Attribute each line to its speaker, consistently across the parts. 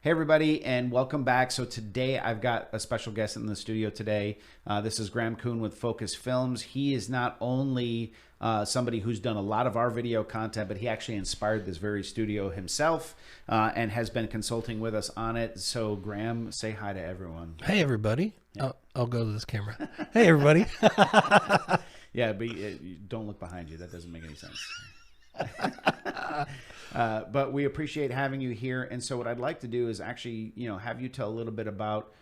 Speaker 1: Hey everybody, and welcome back. So today I've got a special guest in the studio today. This is Graham Kuhn with Focus Films. He is not only somebody who's done a lot of our video content, but he actually inspired this very studio himself and has been consulting with us on it. So Graham, say hi to everyone.
Speaker 2: Hey everybody. Yeah. I'll go to this camera. Hey everybody.
Speaker 1: Yeah, but don't look behind you. That doesn't make any sense. But we appreciate having you here. And so what I'd like to do is actually, have you tell a little bit about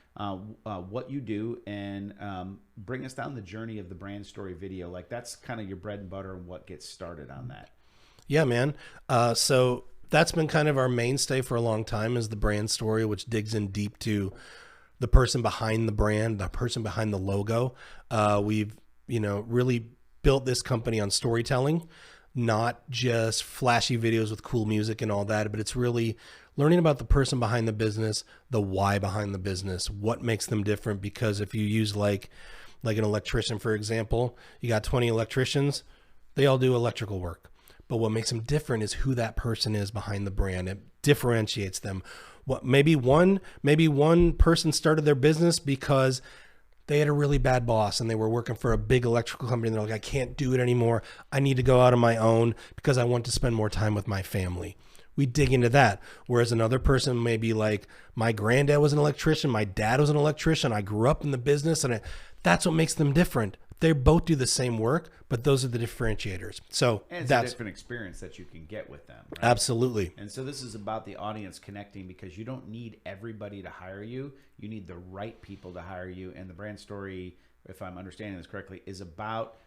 Speaker 1: what you do and bring us down the journey of the brand story video. Like that's kind of your bread and butter and what gets started on that.
Speaker 2: Yeah, man. So that's been kind of our mainstay for a long time is the brand story, which digs in deep to the person behind the brand, the person behind the logo. We've, really built this company on storytelling. Not just flashy videos with cool music and all that, but it's really learning about the person behind the business, the why behind the business, what makes them different. Because if you use like an electrician, for example, you got 20 electricians, they all do electrical work. But what makes them different is who that person is behind the brand. It differentiates them. What maybe one person started their business because they had a really bad boss and they were working for a big electrical company and they're like, I can't do it anymore. I need to go out on my own because I want to spend more time with my family. We dig into that. Whereas another person may be like, my granddad was an electrician. My dad was an electrician. I grew up in the business and that's what makes them different. They both do the same work, but those are the differentiators. So
Speaker 1: and it's
Speaker 2: that's
Speaker 1: a different experience that you can get with them. Right?
Speaker 2: Absolutely.
Speaker 1: And so this is about the audience connecting because you don't need everybody to hire you. You need the right people to hire you. And the brand story, if I'm understanding this correctly, is about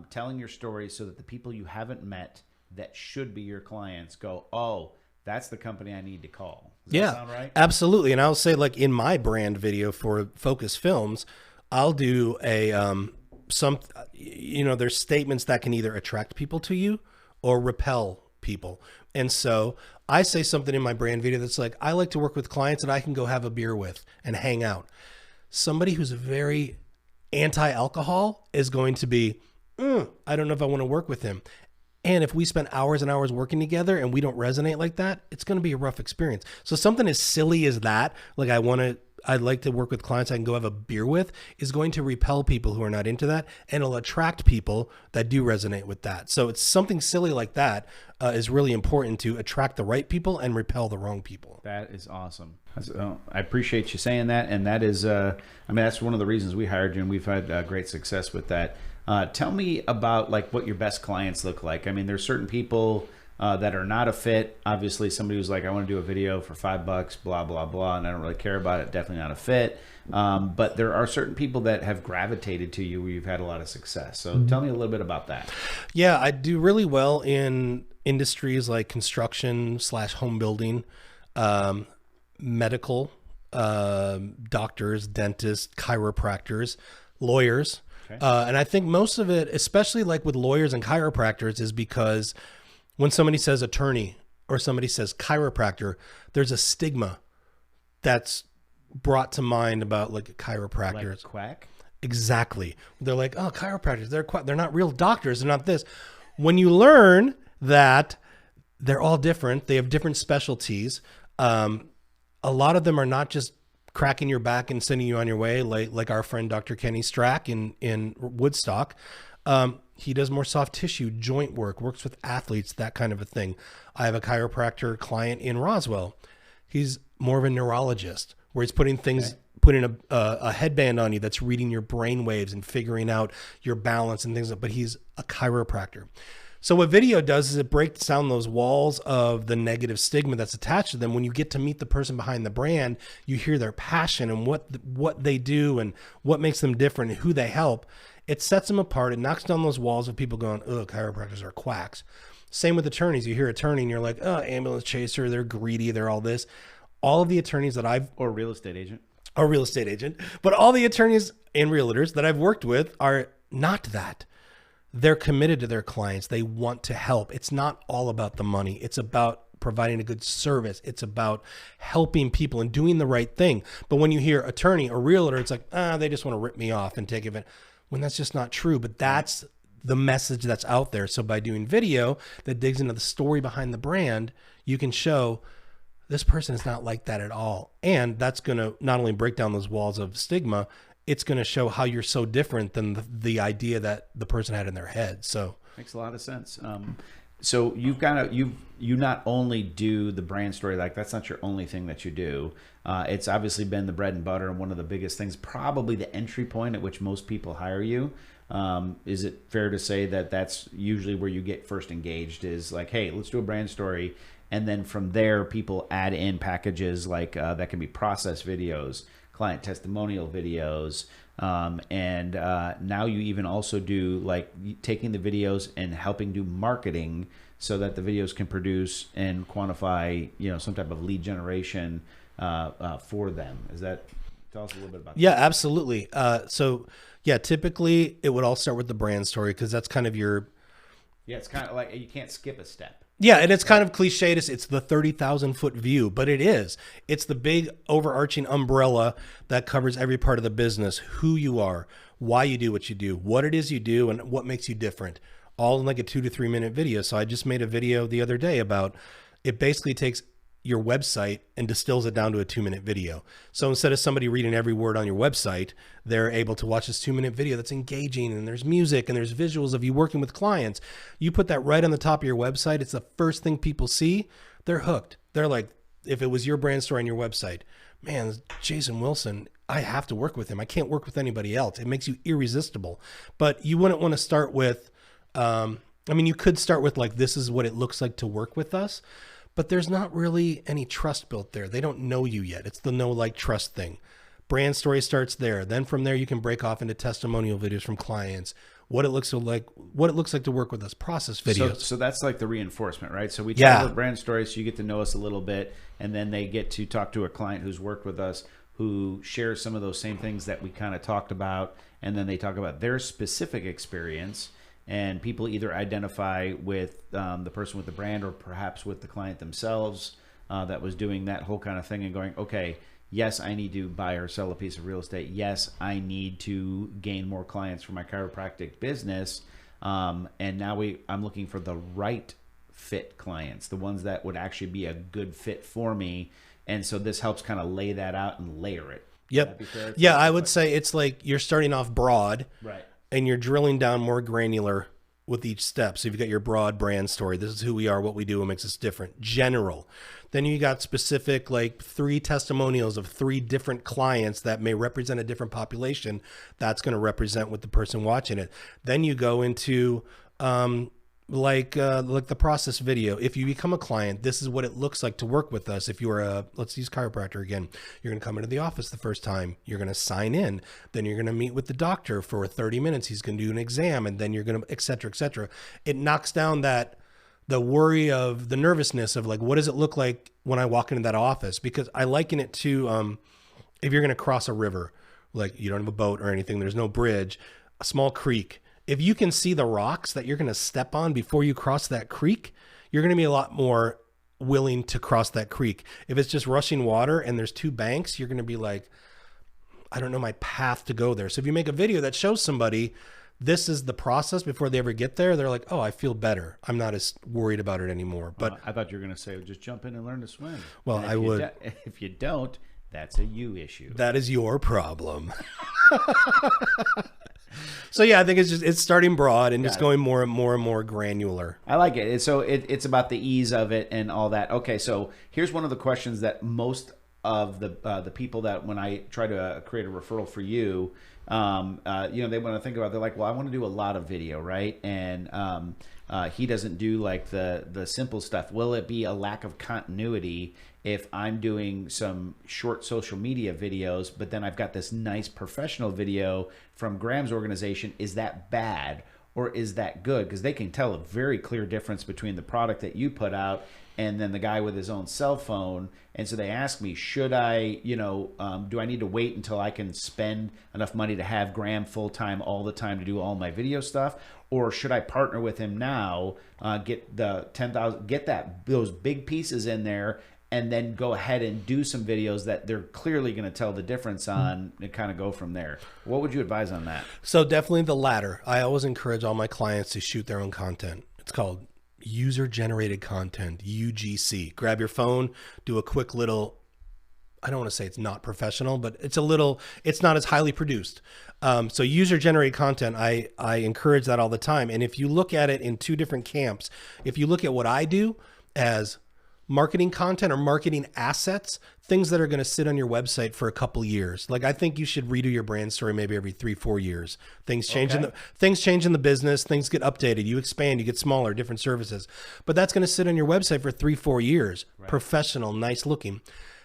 Speaker 1: telling your story so that the people you haven't met that should be your clients go, oh, that's the company I need to call. Does that sound right?
Speaker 2: Absolutely. And I'll say like in my brand video for Focus Films, I'll do a there's statements that can either attract people to you or repel people. And so I say something in my brand video that's like, I like to work with clients that I can go have a beer with and hang out. Somebody who's very anti-alcohol is going to be, I don't know if I want to work with him. And if we spend hours and hours working together and we don't resonate like that, it's going to be a rough experience. So something as silly as that, like I'd like to work with clients I can go have a beer with, is going to repel people who are not into that, and it'll attract people that do resonate with that. So it's something silly like that is really important to attract the right people and repel the wrong people.
Speaker 1: That is awesome. I appreciate you saying that. And that is, that's one of the reasons we hired you, and we've had great success with that. Tell me about like what your best clients look like. I mean, there's certain people that are not a fit. Obviously, somebody who's like, I want to do a video for $5, blah, blah, blah, and I don't really care about it. Definitely not a fit. But there are certain people that have gravitated to you where you've had a lot of success. So tell me a little bit about that.
Speaker 2: Yeah, I do really well in industries like construction / home building, medical, doctors, dentists, chiropractors, lawyers. Okay. And I think most of it, especially like with lawyers and chiropractors, is because when somebody says attorney or somebody says chiropractor, there's a stigma that's brought to mind about like chiropractors.
Speaker 1: Like quack?
Speaker 2: Exactly. They're like, oh, chiropractors, they're not real doctors. They're not this. When you learn that they're all different, they have different specialties. A lot of them are not just cracking your back and sending you on your way, like our friend Dr. Kenny Strack in Woodstock. He does more soft tissue, joint work, works with athletes, that kind of a thing. I have a chiropractor client in Roswell. He's more of a neurologist where he's putting a headband on you that's reading your brain waves and figuring out your balance and things, but he's a chiropractor. So what video does is it breaks down those walls of the negative stigma that's attached to them. When you get to meet the person behind the brand, you hear their passion and what they do and what makes them different and who they help. It sets them apart. It knocks down those walls of people going, oh, chiropractors are quacks. Same with attorneys. You hear attorney and you're like, oh, ambulance chaser, they're greedy, they're all this. All of the attorneys that
Speaker 1: or real estate agent.
Speaker 2: But all the attorneys and realtors that I've worked with are not that. They're committed to their clients. They want to help. It's not all about the money. It's about providing a good service. It's about helping people and doing the right thing. But when you hear attorney or realtor, it's like, they just want to rip me off and take advantage. When that's just not true. But that's the message that's out there. So by doing video that digs into the story behind the brand, you can show this person is not like that at all. And that's going to not only break down those walls of stigma, it's going to show how you're so different than the idea that the person had in their head. So
Speaker 1: makes a lot of sense. So you not only do the brand story, like that's not your only thing that you do. It's obviously been the bread and butter and one of the biggest things, probably the entry point at which most people hire you. Is it fair to say that that's usually where you get first engaged, is like, hey, let's do a brand story. And then from there, people add in packages like that can be process videos, client testimonial videos. And now you even also do like taking the videos and helping do marketing so that the videos can produce and quantify, some type of lead generation for them. Tell us a little bit about that.
Speaker 2: Yeah, absolutely. So yeah, typically it would all start with the brand story because that's kind of your...
Speaker 1: Yeah, it's kind of like you can't skip a step.
Speaker 2: Yeah, and it's kind of cliche to say it's the 30,000 foot view, but it is. It's the big overarching umbrella that covers every part of the business, who you are, why you do what you do, what it is you do, and what makes you different, all in like a 2 to 3 minute video. So I just made a video the other day about it basically takes your website and distills it down to a 2-minute video. So instead of somebody reading every word on your website, they're able to watch this 2-minute video that's engaging, and there's music and there's visuals of you working with clients. You put that right on the top of your website. It's the first thing people see. They're hooked. They're like, if it was your brand story on your website, man, Jason Wilson, I have to work with him. I can't work with anybody else. It makes you irresistible. But you wouldn't want to start with, you could start with like, this is what it looks like to work with us. But there's not really any trust built there. They don't know you yet. It's the know, like, trust thing. Brand story starts there. Then from there, you can break off into testimonial videos from clients, what it looks like to work with us, process videos.
Speaker 1: So that's like the reinforcement, right? So we talk about brand stories, so you get to know us a little bit, and then they get to talk to a client who's worked with us, who shares some of those same things that we kind of talked about, and then they talk about their specific experience. And people either identify with the person with the brand or perhaps with the client themselves that was doing that whole kind of thing and going, okay, yes, I need to buy or sell a piece of real estate. Yes, I need to gain more clients for my chiropractic business. And now I'm looking for the right fit clients, the ones that would actually be a good fit for me. And so this helps kind of lay that out and layer it.
Speaker 2: Yep. Yeah, I would say it's like you're starting off broad.
Speaker 1: Right.
Speaker 2: And you're drilling down more granular with each step. So you've got your broad brand story. This is who we are, what we do, what makes us different. General. Then you got specific, like 3 testimonials of 3 different clients that may represent a different population. That's going to represent with the person watching it. Then you go into like the process video. If you become a client, this is what it looks like to work with us. If you are let's use chiropractor again, you're going to come into the office the first time, you're going to sign in, then you're going to meet with the doctor for 30 minutes. He's going to do an exam, and then you're going to, et cetera, et cetera. It knocks down the worry of the nervousness of like, what does it look like when I walk into that office? Because I liken it to, if you're going to cross a river, like you don't have a boat or anything, there's no bridge, a small creek. If you can see the rocks that you're going to step on before you cross that creek, you're going to be a lot more willing to cross that creek. If it's just rushing water and there's 2 banks, you're going to be like, I don't know my path to go there. So if you make a video that shows somebody this is the process before they ever get there, they're like, oh, I feel better. I'm not as worried about it anymore. But
Speaker 1: I thought you were going to say, just jump in and learn to swim.
Speaker 2: Well, I would.
Speaker 1: If you don't, that's a you issue.
Speaker 2: That is your problem. So yeah, I think it's starting broad and just going more and more granular.
Speaker 1: I like it. And so it's about the ease of it and all that. Okay, so here's one of the questions that most of the people that when I try to create a referral for you, they want to think about. They're like, well, I want to do a lot of video, right? And he doesn't do like the simple stuff. Will it be a lack of continuity if I'm doing some short social media videos, but then I've got this nice professional video from Graham's organization? Is that bad or is that good? Because they can tell a very clear difference between the product that you put out and then the guy with his own cell phone. And so they ask me, should I, do I need to wait until I can spend enough money to have Graham full-time all the time to do all my video stuff? Or should I partner with him now, get the 10,000, get those big pieces in there, and then go ahead and do some videos that they're clearly going to tell the difference on and kind of go from there? What would you advise on that?
Speaker 2: So definitely the latter. I always encourage all my clients to shoot their own content. It's called user generated content, UGC. Grab your phone, do a quick little, I don't want to say it's not professional, but it's not as highly produced. So user generated content, I encourage that all the time. And if you look at it in two different camps, if you look at what I do as marketing content or marketing assets, things that are going to sit on your website for a couple years. Like I think you should redo your brand story maybe every 3-4 years. Things change in the business, things get updated, you expand, you get smaller, different services. But that's going to sit on your website for 3-4 years. Right. Professional, nice looking.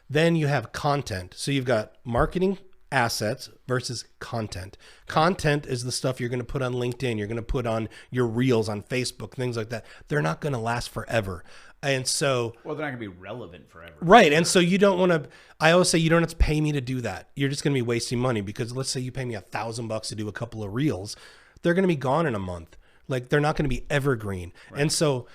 Speaker 2: Then you have content. So you've got marketing assets versus content. Content is the stuff you're going to put on LinkedIn, you're going to put on your reels on Facebook, things like that. They're not going to last forever. And so,
Speaker 1: well, they're not going to be relevant forever.
Speaker 2: Right. And so you don't want to, I always say you don't have to pay me to do that. You're just going to be wasting money because let's say you pay me $1,000 to do a couple of reels. They're going to be gone in a month. Like they're not going to be evergreen. Right. And so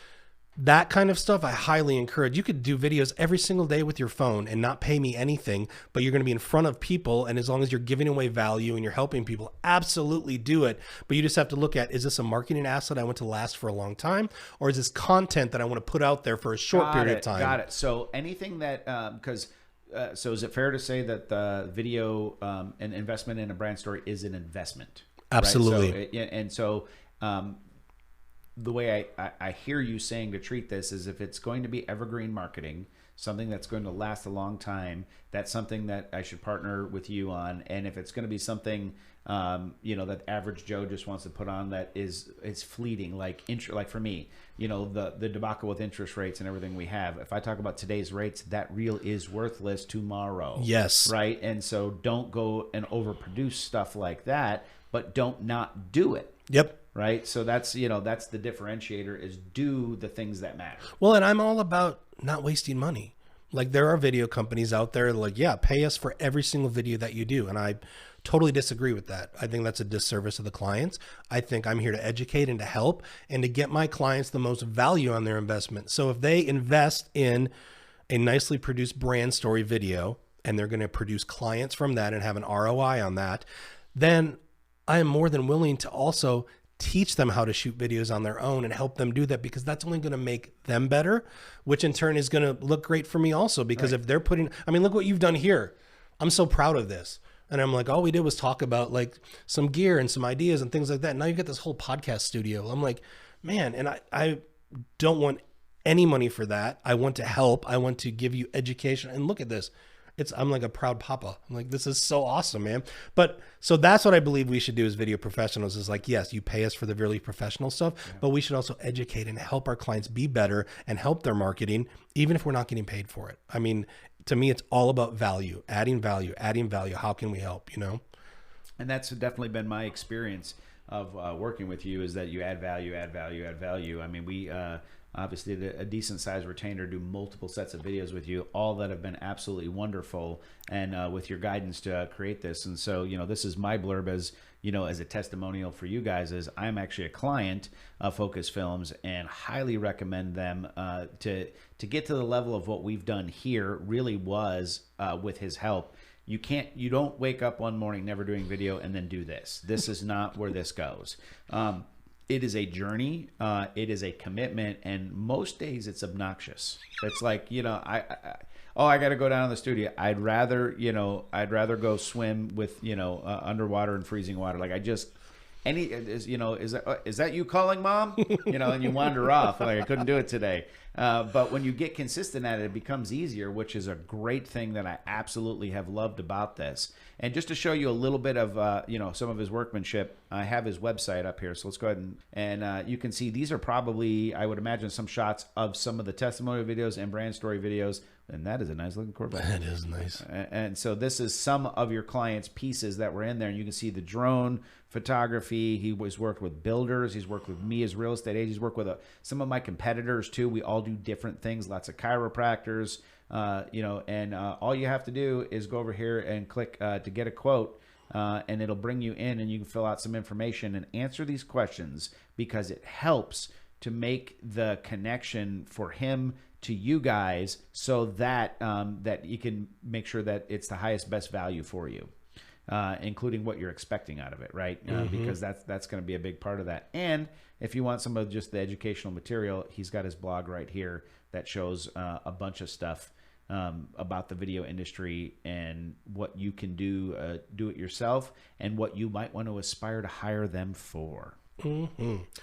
Speaker 2: that kind of stuff, I highly encourage. You could do videos every single day with your phone and not pay me anything, but you're going to be in front of people. And as long as you're giving away value and you're helping people, absolutely do it. But you just have to look at, is this a marketing asset I want to last for a long time? Or is this content that I want to put out there for a short period of time?
Speaker 1: Got it. So anything that, so is it fair to say that the video and investment in a brand story is an investment?
Speaker 2: Absolutely.
Speaker 1: Right? So the way I hear you saying to treat this is if it's going to be evergreen marketing, something that's going to last a long time, that's something that I should partner with you on. And if it's going to be something, that average Joe just wants to put on that is fleeting, like for me, the debacle with interest rates and everything we have. If I talk about today's rates, that reel is worthless tomorrow.
Speaker 2: Yes.
Speaker 1: Right. And so don't go and overproduce stuff like that, but don't not do it.
Speaker 2: Yep.
Speaker 1: Right. So that's the differentiator is do the things that matter.
Speaker 2: Well, and I'm all about not wasting money. Like there are video companies out there like, yeah, pay us for every single video that you do. And I totally disagree with that. I think that's a disservice to the clients. I think I'm here to educate and to help and to get my clients the most value on their investment. So if they invest in a nicely produced brand story video and they're going to produce clients from that and have an ROI on that, then I am more than willing to also teach them how to shoot videos on their own and help them do that because that's only going to make them better, which in turn is going to look great for me also because if they're look what you've done here. I'm so proud of this. And I'm like, all we did was talk about like some gear and some ideas and things like that. Now you get this whole podcast studio. I'm like, man, and I don't want any money for that. I want to help. I want to give you education. And look at this. I'm like a proud papa. I'm like, this is so awesome, man. But so that's what I believe we should do as video professionals is like, yes, you pay us for the really professional stuff, but we should also educate and help our clients be better and help their marketing, even if we're not getting paid for it. I mean, to me, it's all about value, adding value. How can we help,
Speaker 1: And that's definitely been my experience of working with you is that you add value. I mean, we obviously did a decent sized retainer, do multiple sets of videos with you, all that have been absolutely wonderful. And with your guidance to create this. And so, this is my blurb as a testimonial for you guys is I'm actually a client of Focus Films and highly recommend them to get to the level of what we've done here really was with his help. You don't wake up one morning never doing video and then do this. This is not where this goes. It is a journey. It is a commitment. And most days it's obnoxious. It's like, I got to go down to the studio. I'd rather go swim with, underwater and freezing water. Like is that you calling mom? And you wander off. Like I couldn't do it today. But when you get consistent at it, it becomes easier, which is a great thing that I absolutely have loved about this. And just to show you a little bit of, some of his workmanship, I have his website up here. So let's go ahead and you can see these are probably, I would imagine, some shots of some of the testimonial videos and brand story videos. And that is a nice looking Corvette.
Speaker 2: That is nice.
Speaker 1: And so this is some of your clients' pieces that were in there. And you can see the drone photography. He was worked with builders. He's worked with me as real estate agents. He's worked with some of my competitors too. We all do different things. Lots of chiropractors, and all you have to do is go over here and click to get a quote. And it'll bring you in and you can fill out some information and answer these questions because it helps to make the connection for him to you guys so that that you can make sure that it's the highest, best value for you. including what you're expecting out of it, right? Because that's going to be a big part of that. And if you want some of just the educational material, he's got his blog right here that shows a bunch of stuff about the video industry and what you can do it yourself and what you might want to aspire to hire them for.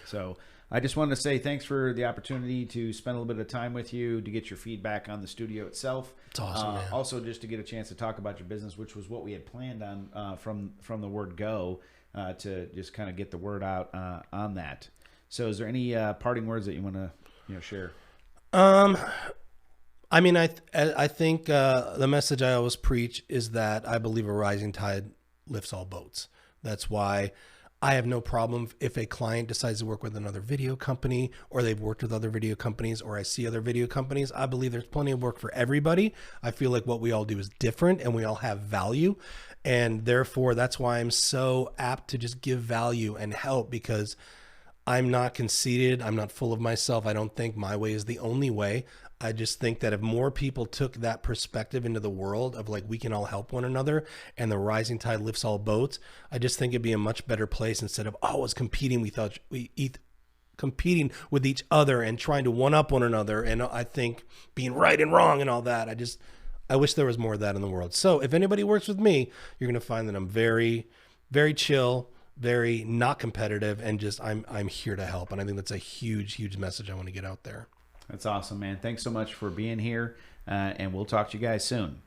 Speaker 1: So I just wanted to say thanks for the opportunity to spend a little bit of time with you, to get your feedback on the studio itself.
Speaker 2: It's awesome, man.
Speaker 1: Also, just to get a chance to talk about your business, which was what we had planned on from the word go, to just kind of get the word out on that. So is there any parting words that you want to share?
Speaker 2: I mean, I think the message I always preach is that I believe a rising tide lifts all boats. That's why I have no problem if a client decides to work with another video company, or they've worked with other video companies, or I see other video companies. I believe there's plenty of work for everybody. I feel like what we all do is different and we all have value. And therefore, that's why I'm so apt to just give value and help, because I'm not conceited. I'm not full of myself. I don't think my way is the only way. I just think that if more people took that perspective into the world of like, we can all help one another and the rising tide lifts all boats, I just think it'd be a much better place instead of always competing. Competing with each other and trying to one up one another. And I think being right and wrong and all that, I wish there was more of that in the world. So if anybody works with me, you're going to find that I'm very, very chill, very not competitive, and just I'm here to help. And I think that's a huge, huge message I want to get out there.
Speaker 1: That's awesome, man. Thanks so much for being here, and we'll talk to you guys soon.